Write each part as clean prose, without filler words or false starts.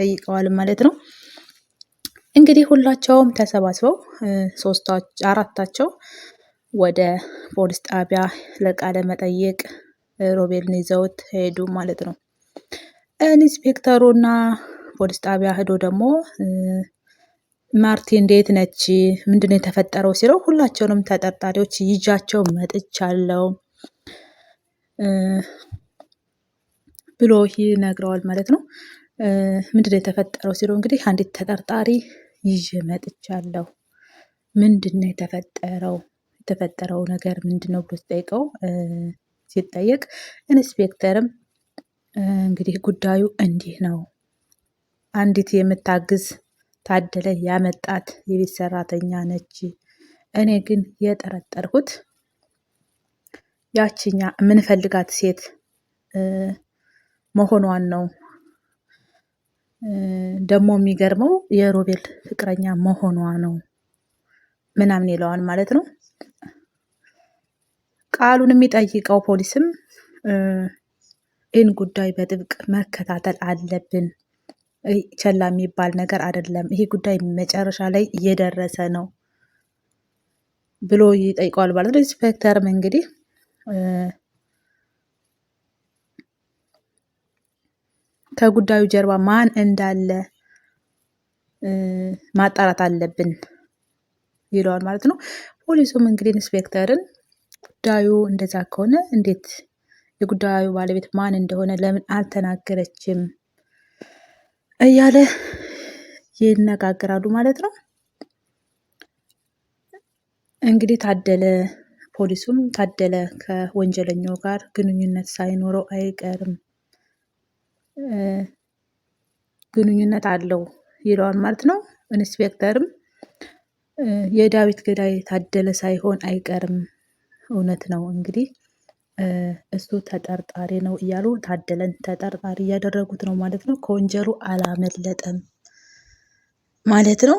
ጠይቀዋል ማለት ነው። እንግዲህ ሁላቸውም ተሰባስበው አራታቸው ወደ ፖሊስ ጣቢያ ለቃለ መጠየቅ ሮቤልን ይዘውት ሄዱ ማለት ነው። ኢንስፔክተሩና ፖሊስ ጣቢያ ሄዶ ደግሞ ማርቲ እንዴት ነች? ምንድነው የተፈጠረው ሲለው ሁላቸውንም ተጠርጣሪዎች ይዣቸው መጥቻለሁ ብሎ ይነግረዋል ማለት ነው። ምንድነው የተፈጠረው ሲለው እንግዲህ አንዲት ተጠርጣሪ ይዤ መጥቻለሁ። ምንድነው የተፈጠረው ነገር ምንድነው ብሎ ሲጠየቅ ኢንስፔክተርም እንግዲህ ጉዳዩ እንዲህ ነው። አንዲት የምታግዝ ታደለ ያመጣት የቤት ሰራተኛ ነች። እኔ ግን የጠረጠርኩት ያቺኛ የምንፈልጋት ሴት መሆኗን ነው። ደግሞ የሚገርመው የሮቤል ፍቅረኛ መሆኗ ነው ምናምን ይለዋል ማለት ነው። ቃሉን የሚጠይቀው ፖሊስም ይህን ጉዳይ በጥብቅ መከታተል አለብን፣ ቸላ የሚባል ነገር አይደለም፣ ይሄ ጉዳይ መጨረሻ ላይ እየደረሰ ነው ብሎ ይጠይቀዋል ማለት ነው። ኢንስፔክተርም እንግዲህ ከጉዳዩ ጀርባ ማን እንዳለ ማጣራት አለብን ይለዋል ማለት ነው። ፖሊሱም እንግዲህ ኢንስፔክተርን ጉዳዩ እንደዛ ከሆነ እንዴት የጉዳዩ ባለቤት ማን እንደሆነ ለምን አልተናገረችም እያለ ይነጋገራሉ ማለት ነው። እንግዲህ ፖሊሱም ታደለ ከወንጀለኛው ጋር ግንኙነት ሳይኖረው አይቀርም፣ ግንኙነት አለው ይለዋል ማለት ነው። ኢንስፔክተርም የዳዊት ገዳይ ታደለ ሳይሆን አይቀርም፣ እውነት ነው እንግዲህ እሱ ተጠርጣሪ ነው እያሉ ታደለን ተጠርጣሪ እያደረጉት ነው ማለት ነው። ከወንጀሉ አላመለጠም ማለት ነው።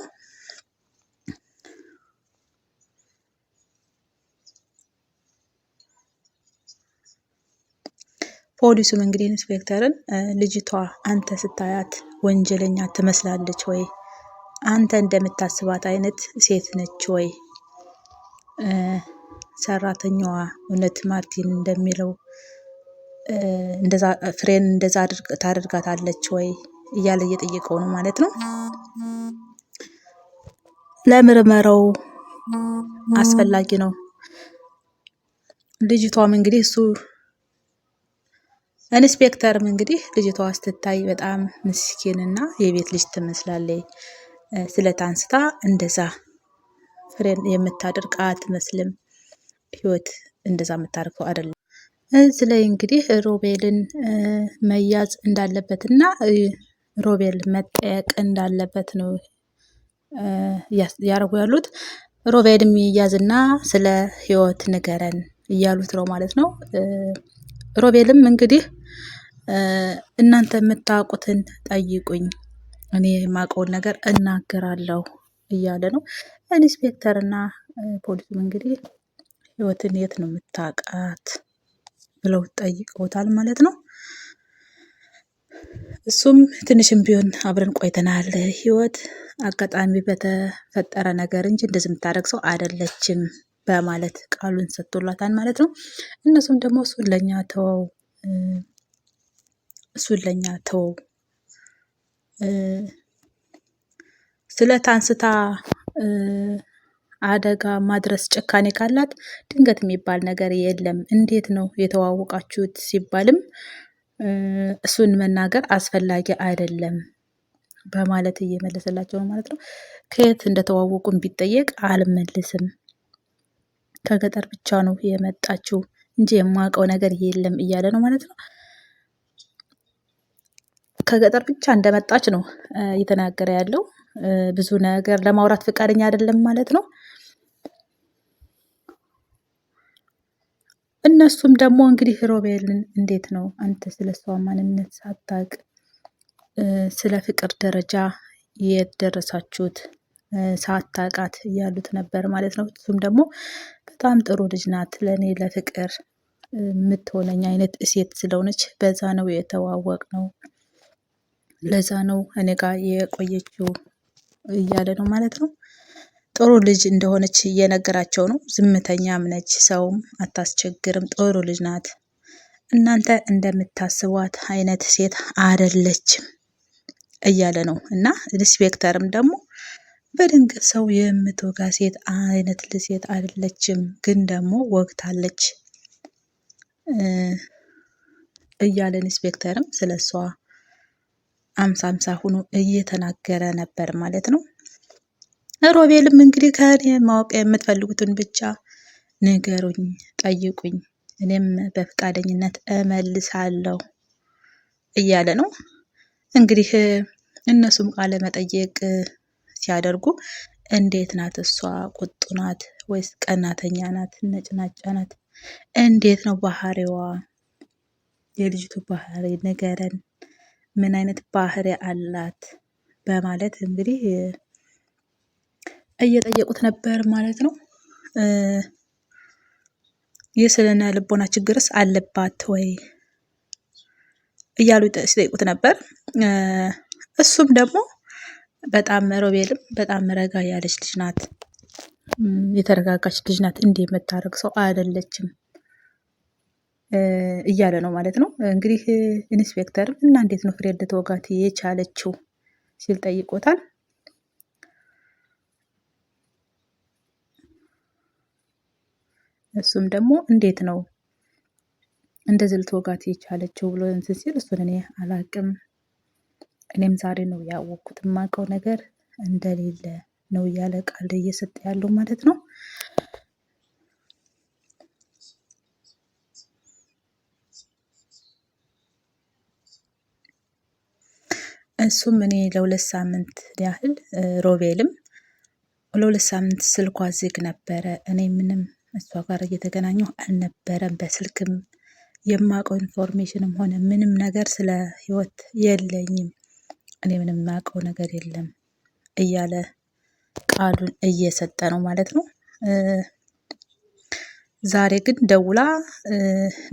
ፖሊሱም እንግዲህ ኢንስፔክተርን ልጅቷ አንተ ስታያት ወንጀለኛ ትመስላለች ወይ? አንተ እንደምታስባት አይነት ሴት ነች ወይ? ሰራተኛዋ እውነት ማርቲን እንደሚለው እንደዛ ፍሬን እንደዛ ታደርጋታለች ወይ እያለ እየጠየቀው ነው ማለት ነው። ለምርመራው አስፈላጊ ነው። ልጅቷም እንግዲህ ኢንስፔክተርም እንግዲህ ልጅቷ ስትታይ በጣም ምስኪንና የቤት ልጅ ትመስላለች፣ ስለት አንስታ እንደዛ ፍሬን የምታደርግ አትመስልም፣ ህይወት እንደዛ የምታደርገው አይደለም። እዚህ ላይ እንግዲህ ሮቤልን መያዝ እንዳለበትና ሮቤል መጠየቅ እንዳለበት ነው ያደረጉ ያሉት። ሮቤልም ይያዝና ስለ ህይወት ንገረን እያሉት ነው ማለት ነው። ሮቤልም እንግዲህ እናንተ የምታውቁትን ጠይቁኝ፣ እኔ የማውቀውን ነገር እናገራለሁ እያለ ነው። ኢንስፔክተርና ፖሊሱም እንግዲህ ህይወትን የት ነው የምታውቃት ብለው ጠይቀውታል ማለት ነው። እሱም ትንሽም ቢሆን አብረን ቆይተናል፣ ህይወት አጋጣሚ በተፈጠረ ነገር እንጂ እንደዚህ የምታደርግ ሰው አይደለችም በማለት ቃሉን ሰጥቶላታል ማለት ነው። እነሱም ደግሞ እሱን ለኛ ተወው፣ ስለት አንስታ አደጋ ማድረስ ጭካኔ ካላት ድንገት የሚባል ነገር የለም፣ እንዴት ነው የተዋወቃችሁት ሲባልም እሱን መናገር አስፈላጊ አይደለም በማለት እየመለሰላቸው ነው ማለት ነው። ከየት እንደተዋወቁም ቢጠየቅ አልመልስም፣ ከገጠር ብቻ ነው የመጣችው እንጂ የማውቀው ነገር የለም እያለ ነው ማለት ነው። ከገጠር ብቻ እንደመጣች ነው እየተናገረ ያለው። ብዙ ነገር ለማውራት ፈቃደኛ አይደለም ማለት ነው። እነሱም ደግሞ እንግዲህ ሮቤልን እንዴት ነው አንተ ስለሷ ማንነት ሳታውቅ ስለ ፍቅር ደረጃ የደረሳችሁት ሳታውቃት እያሉት ነበር ማለት ነው። እሱም ደግሞ በጣም ጥሩ ልጅ ናት፣ ለእኔ ለፍቅር የምትሆነኝ አይነት ሴት ስለሆነች በዛ ነው የተዋወቅነው ለዛ ነው እኔ ጋር የቆየችው እያለ ነው ማለት ነው። ጥሩ ልጅ እንደሆነች እየነገራቸው ነው። ዝምተኛም ነች፣ ሰውም አታስቸግርም፣ ጥሩ ልጅ ናት። እናንተ እንደምታስቧት አይነት ሴት አይደለችም እያለ ነው። እና ኢንስፔክተርም ደግሞ በድንገት ሰው የምትወጋ ሴት አይነት ሴት አይደለችም፣ ግን ደግሞ ወግታለች እያለ ኢንስፔክተርም ስለሷ አምሳ አምሳ ሆኖ እየተናገረ ነበር ማለት ነው። ሮቤልም እንግዲህ ከእኔ ማወቅ የምትፈልጉትን ብቻ ንገሩኝ፣ ጠይቁኝ፣ እኔም በፈቃደኝነት እመልሳለሁ እያለ ነው። እንግዲህ እነሱም ቃለ መጠየቅ ሲያደርጉ እንዴት ናት እሷ? ቁጡ ናት ወይስ ቀናተኛ ናት? ነጭናጫ ናት? እንዴት ነው ባህሪዋ? የልጅቱ ባህሪ ንገረን፣ ምን አይነት ባህሪ አላት? በማለት እንግዲህ እየጠየቁት ነበር ማለት ነው። የስነ ልቦና ችግርስ አለባት ወይ እያሉ ሲጠይቁት ነበር። እሱም ደግሞ በጣም ሮቤልም በጣም ረጋ ያለች ልጅ ናት፣ የተረጋጋች ልጅ ናት፣ እንዲህ የምታደርግ ሰው አይደለችም እያለ ነው ማለት ነው። እንግዲህ ኢንስፔክተርም እና እንዴት ነው ፍሬን ልትወጋት የቻለችው ሲል ጠይቆታል። እሱም ደግሞ እንዴት ነው እንደዚህ ልትወጋት የቻለችው ብሎ እንትን ሲል እሱን እኔ አላቅም፣ እኔም ዛሬ ነው ያወቅኩት፣ የማውቀው ነገር እንደሌለ ነው እያለ ቃል እየሰጠ ያለው ማለት ነው። እሱም እኔ ለ2 ሳምንት ያህል ሮቤልም ለ2 ሳምንት ስልኳ ዝግ ነበረ፣ እኔ ምንም እሷ ጋር እየተገናኘሁ አልነበረም፣ በስልክም የማውቀው ኢንፎርሜሽንም ሆነ ምንም ነገር ስለ ህይወት የለኝም፣ እኔ ምንም የማውቀው ነገር የለም እያለ ቃሉን እየሰጠ ነው ማለት ነው። ዛሬ ግን ደውላ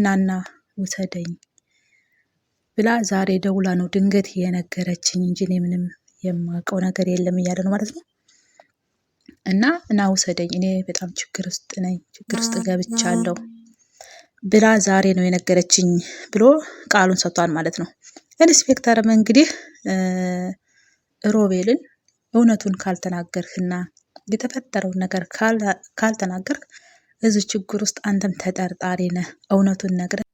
ናና ውሰደኝ ብላ ዛሬ ደውላ ነው ድንገት የነገረችኝ እንጂ እኔ ምንም የማውቀው ነገር የለም እያለ ነው ማለት ነው። እና ና ውሰደኝ፣ እኔ በጣም ችግር ውስጥ ነኝ፣ ችግር ውስጥ ገብቻለሁ ብላ ዛሬ ነው የነገረችኝ ብሎ ቃሉን ሰጥቷል ማለት ነው። ኢንስፔክተርም እንግዲህ ሮቤልን እውነቱን ካልተናገርክና የተፈጠረውን ነገር ካልተናገርክ እዚህ ችግር ውስጥ አንተም ተጠርጣሪ ነህ፣ እውነቱን ነግረህ።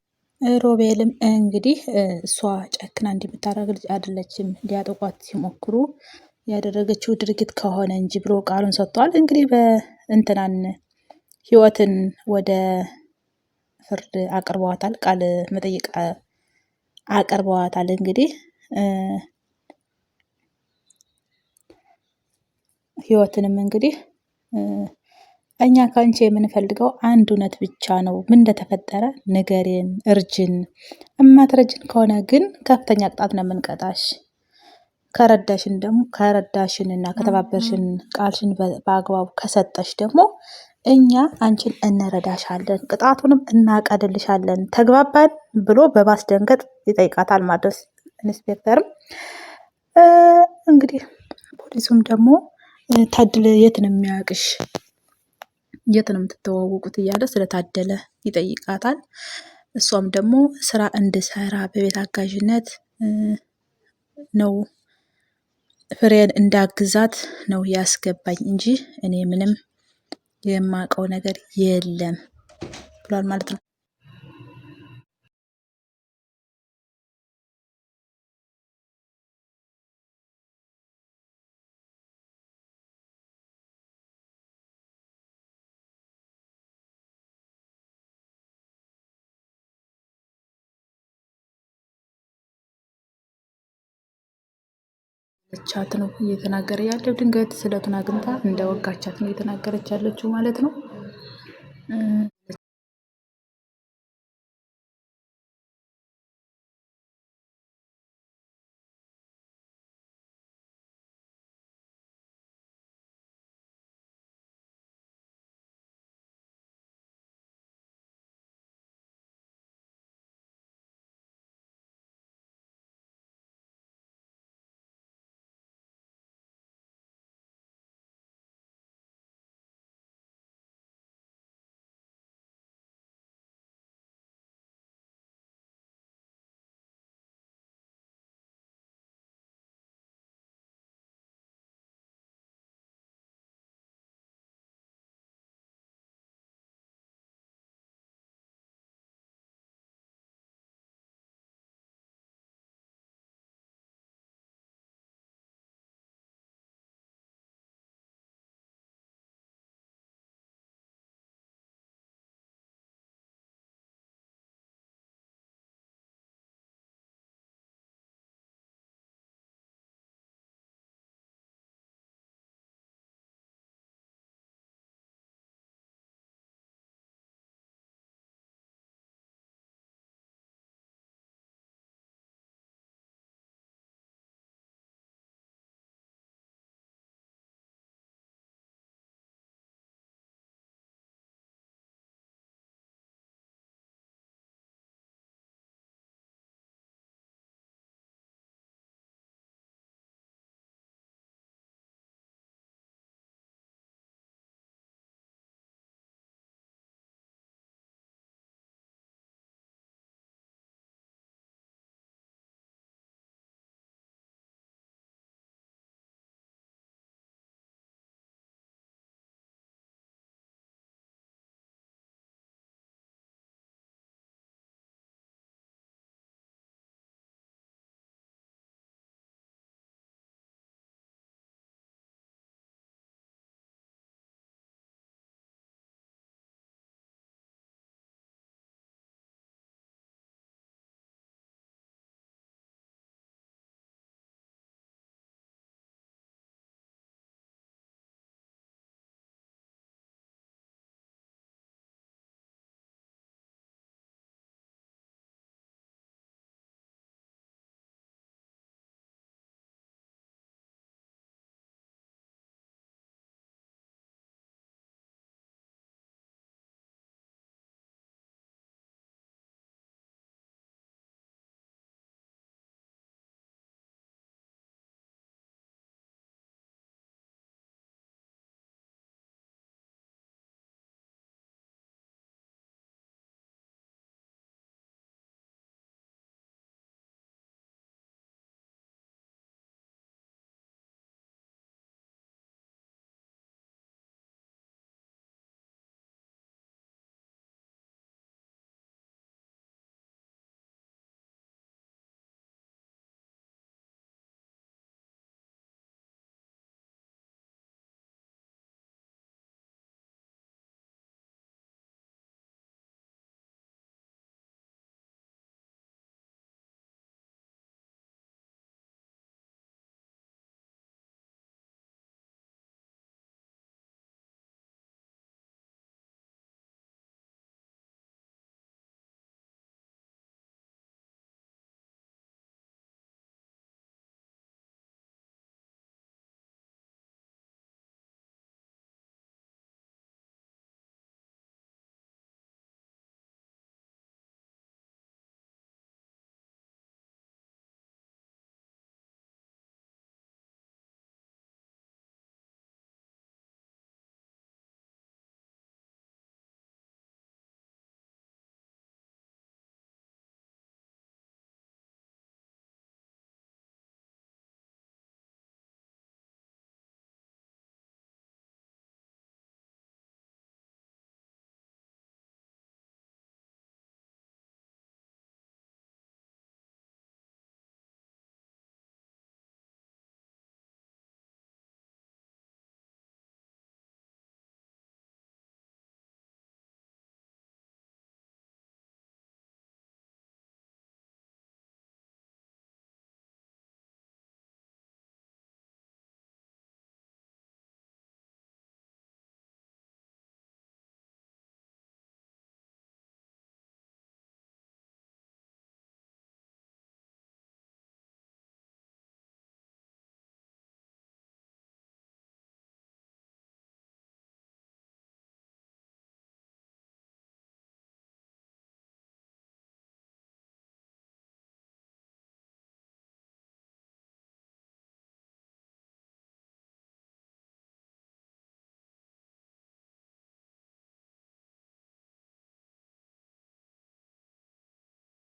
ሮቤልም እንግዲህ እሷ ጨክና እንደምታደርግ ልጅ አይደለችም፣ ሊያጠቋት ሲሞክሩ ያደረገችው ድርጊት ከሆነ እንጂ ብሎ ቃሉን ሰጥቷል። እንግዲህ በእንትናን ህይወትን ወደ ፍርድ አቅርበዋታል፣ ቃል መጠይቅ አቅርበዋታል። እንግዲህ ህይወትንም እንግዲህ እኛ ከአንቺ የምንፈልገው አንድ እውነት ብቻ ነው፣ ምን እንደተፈጠረ ንገሬን፣ እርጅን፣ እማትረጅን ከሆነ ግን ከፍተኛ ቅጣት ነው የምንቀጣሽ፣ ከረዳሽንና ከተባበርሽን ቃልሽን በአግባቡ ከሰጠሽ ደግሞ እኛ አንቺን እንረዳሻለን፣ ቅጣቱንም እናቀልልሻለን፣ ተግባባን ብሎ በማስደንገጥ ይጠይቃታል ማድረስ። ኢንስፔክተርም እንግዲህ ፖሊሱም ደግሞ ታድለ የት ነው የሚያውቅሽ፣ የት ነው የምትተዋወቁት እያለ ስለታደለ ይጠይቃታል። እሷም ደግሞ ስራ እንድሰራ በቤት አጋዥነት ነው ፍሬን እንዳግዛት ነው ያስገባኝ እንጂ እኔ ምንም የማውቀው ነገር የለም ብሏል ማለት ነው። ቻት ነው እየተናገረ ያለው። ድንገት ስለቱን አግኝታ እንደወጋቻት ነው እየተናገረች ያለችው ማለት ነው።